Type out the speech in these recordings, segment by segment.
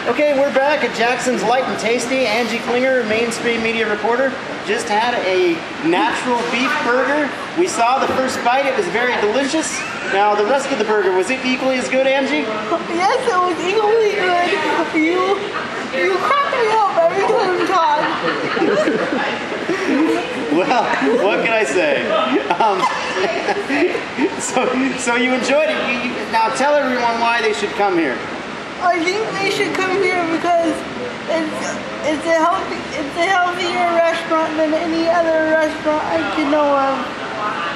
Okay, we're back at Jackson's Light and Tasty. Angie Klinger, Mainstream Media reporter, just had a natural beef burger. We saw the first bite, it was very delicious. Now the rest of the burger, was it equally as good, Angie? Yes, it was equally good. You crack me up every time, Todd. Well, what can I say? So you enjoyed it. Now tell everyone why they should come here. I think they should come here because it's a healthier restaurant than any other restaurant I can know of.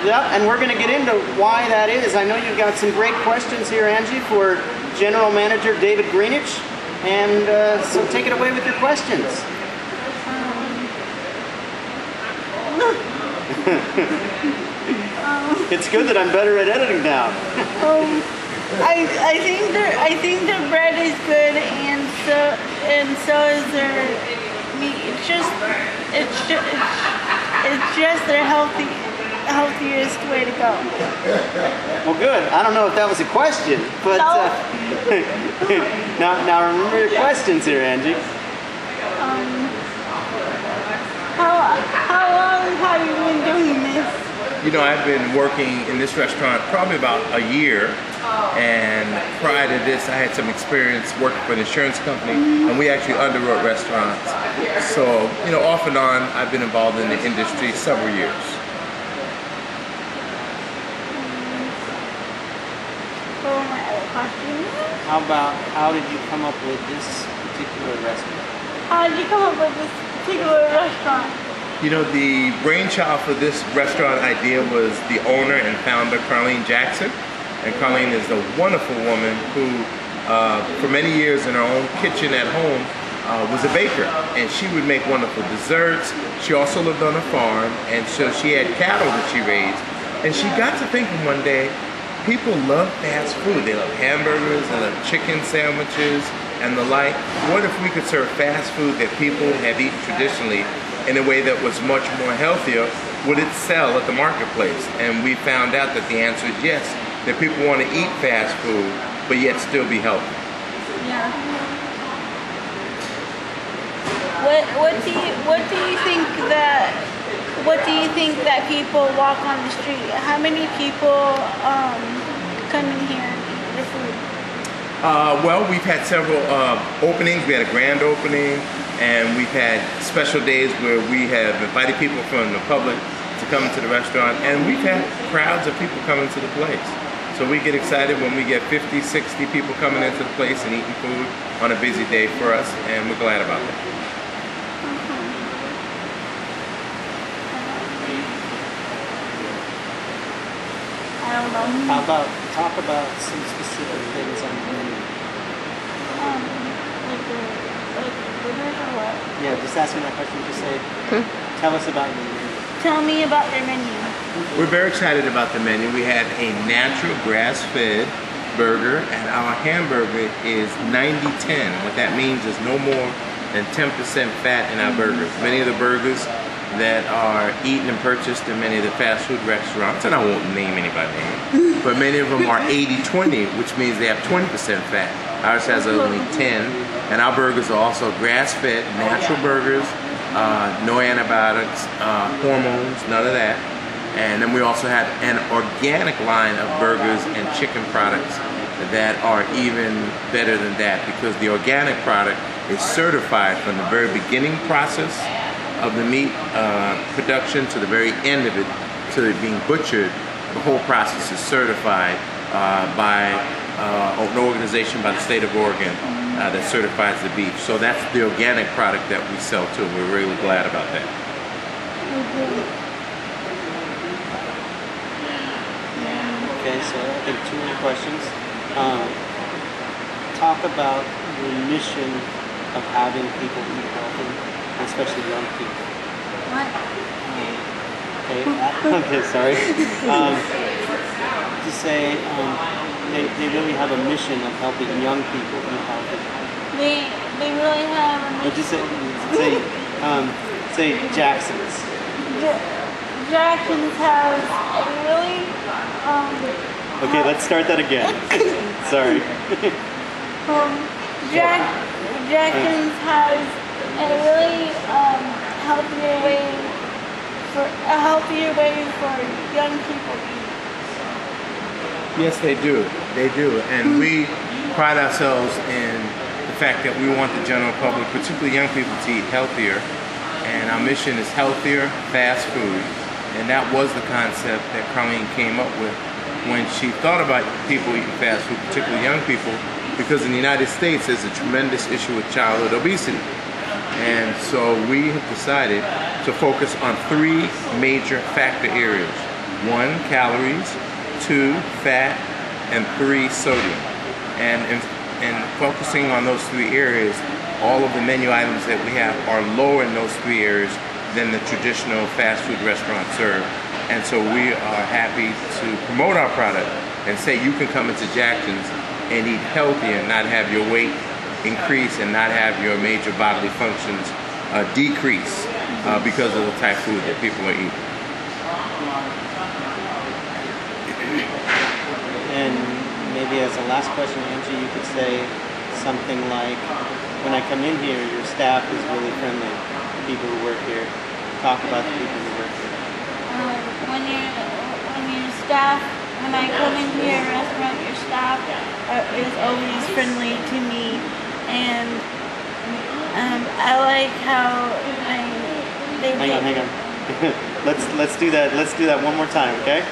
Yep, and we're going to get into why that is. I know you've got some great questions here, Angie, for General Manager David Greenidge. And so take it away with your questions. It's good that I'm better at editing now. I think their bread is good, and so is their meat. It's just their healthiest way to go. Well, good. I don't know if that was a question, but No. now remember your questions here, Angie. How long have you been doing this? You know, I've been working in this restaurant probably about a year, and prior to this I had some experience working for an insurance company, and we actually underwrote restaurants. So, you know, off and on I've been involved in the industry several years. How did you come up with this particular restaurant? How did you come up with this particular restaurant? You know, the brainchild for this restaurant idea was the owner and founder, Carlene Jackson. And Carlene is a wonderful woman who, for many years in her own kitchen at home, was a baker. And she would make wonderful desserts. She also lived on a farm, and so she had cattle that she raised. And she got to thinking one day, people love fast food. They love hamburgers, they love chicken sandwiches, and the like. What if we could serve fast food that people have eaten traditionally in a way that was much more healthier? Would it sell at the marketplace? And we found out that the answer is yes, that people want to eat fast food, but yet still be healthy. Yeah. What do you think that people walk on the street? How many people come in here and eat your food? Well, we've had several openings. We had a grand opening, and we've had special days where we have invited people from the public to come into the restaurant, and we've had crowds of people coming to the place. So we get excited when we get 50, 60 people coming into the place and eating food on a busy day for us, and we're glad about that. I don't know. Talk about some specific things on the menu. Like burgers or what? Yeah, just asking that question. Just say, tell us about your menu. Tell me about their menu. We're very excited about the menu. We have a natural grass-fed burger, and our hamburger is 90-10. What that means is no more than 10% fat in our burgers. Many of the burgers that are eaten and purchased in many of the fast food restaurants, and I won't name any by name, but many of them are 80-20, which means they have 20% fat. Ours has only 10, and our burgers are also grass-fed, natural burgers, no antibiotics, hormones, none of that. And then we also have an organic line of burgers and chicken products that are even better than that, because the organic product is certified from the very beginning process of the meat production to the very end of it, to it being butchered. The whole process is certified by an organization by the state of Oregon that certifies the beef. So that's the organic product that we sell too. We're really glad about that. Okay, so I think 2 more questions. Talk about your mission of having people eat healthy, especially young people. What? Okay, sorry. Just say they really have a mission of helping young people eat healthy. They really have a But just say Jackson's. Jackson's has a really Okay, let's start that again. Sorry. Jackson's has a really healthier way for young people to eat. Yes, they do. They do. And we pride ourselves in the fact that we want the general public, particularly young people, to eat healthier. And our mission is healthier, fast food. And that was the concept that Colleen came up with when she thought about people eating fast food, particularly young people, because in the United States there's a tremendous issue with childhood obesity. And so we have decided to focus on 3 major factor areas. 1, calories, 2, fat, and 3, sodium. And in focusing on those 3 areas, all of the menu items that we have are lower in those 3 areas than the traditional fast food restaurants serve. And so we are happy to promote our product and say you can come into Jackson's and eat healthy and not have your weight increase and not have your major bodily functions decrease because of the type of food that people are eating. And maybe as a last question, Angie, you could say something like, when I come in here, your staff is really friendly. The people who work here. Talk about the people who work here. When I come into your restaurant, your staff is always friendly to me, and I like how they hang on. let's do that. Let's do that one more time, okay?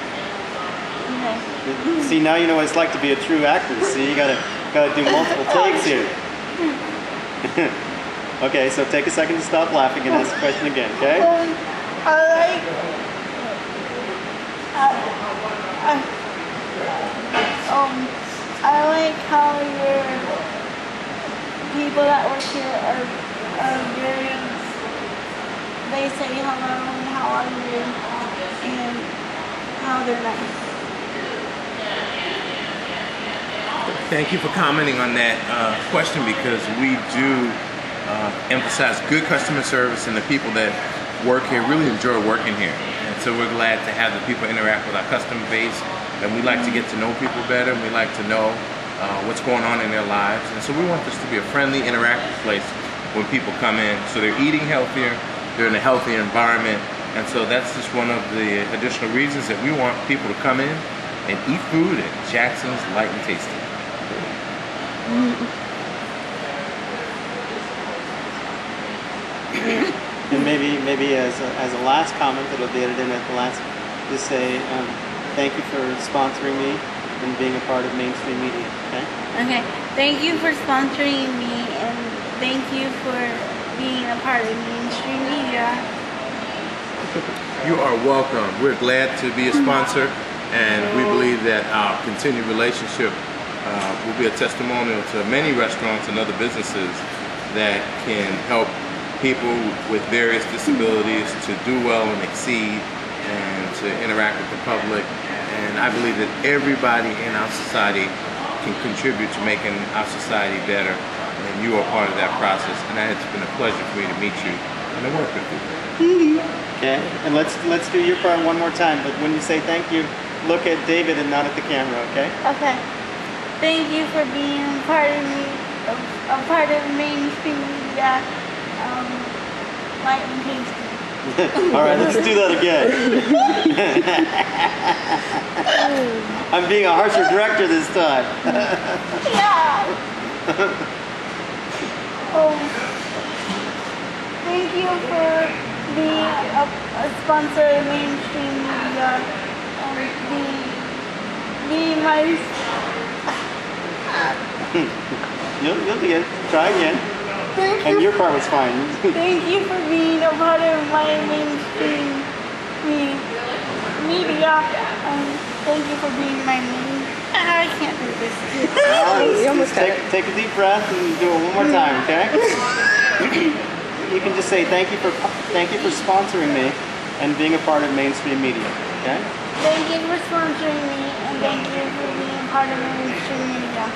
Okay. See, now you know what it's like to be a true actor. See, you gotta do multiple takes here. Okay, so take a second to stop laughing and ask the question again, okay? I like how your people that work here are very, they say hello and how are you and how they're nice. Thank you for commenting on that question, because we do emphasize good customer service, and the people that work here really enjoy working here. And so we're glad to have the people interact with our customer base, and we like to get to know people better, and we like to know what's going on in their lives. And so we want this to be a friendly, interactive place when people come in. So they're eating healthier, they're in a healthier environment, and so that's just one of the additional reasons that we want people to come in and eat food at Jackson's Light and Tasty. And maybe as a last comment, it'll be edited in at the last, just say thank you for sponsoring me and being a part of mainstream media. Okay. Okay. Thank you for sponsoring me, and thank you for being a part of mainstream media. You are welcome. We're glad to be a sponsor, and we believe that our continued relationship will be a testimonial to many restaurants and other businesses that can help people with various disabilities to do well and exceed and to interact with the public. And I believe that everybody in our society can contribute to making our society better, and you are part of that process. And it's been a pleasure for me to meet you and to work with you. Okay, and let's do your part one more time, but when you say thank you, look at David and not at the camera, okay? Okay. Thank you for being a part of mainstream media, Light and Tasty. All right, let's do that again. I'm being a harsher director this time. Yeah. Thank you for being a sponsor of mainstream media and being my. You'll be good. Try again. And your part was fine. Thank you for being a part of my mainstream media. Thank you for being my main. I can't do this. Take a deep breath and do it one more time, okay? You can just say thank you for sponsoring me and being a part of mainstream media, okay? Thank you for sponsoring me, and thank you for being a part of mainstream media.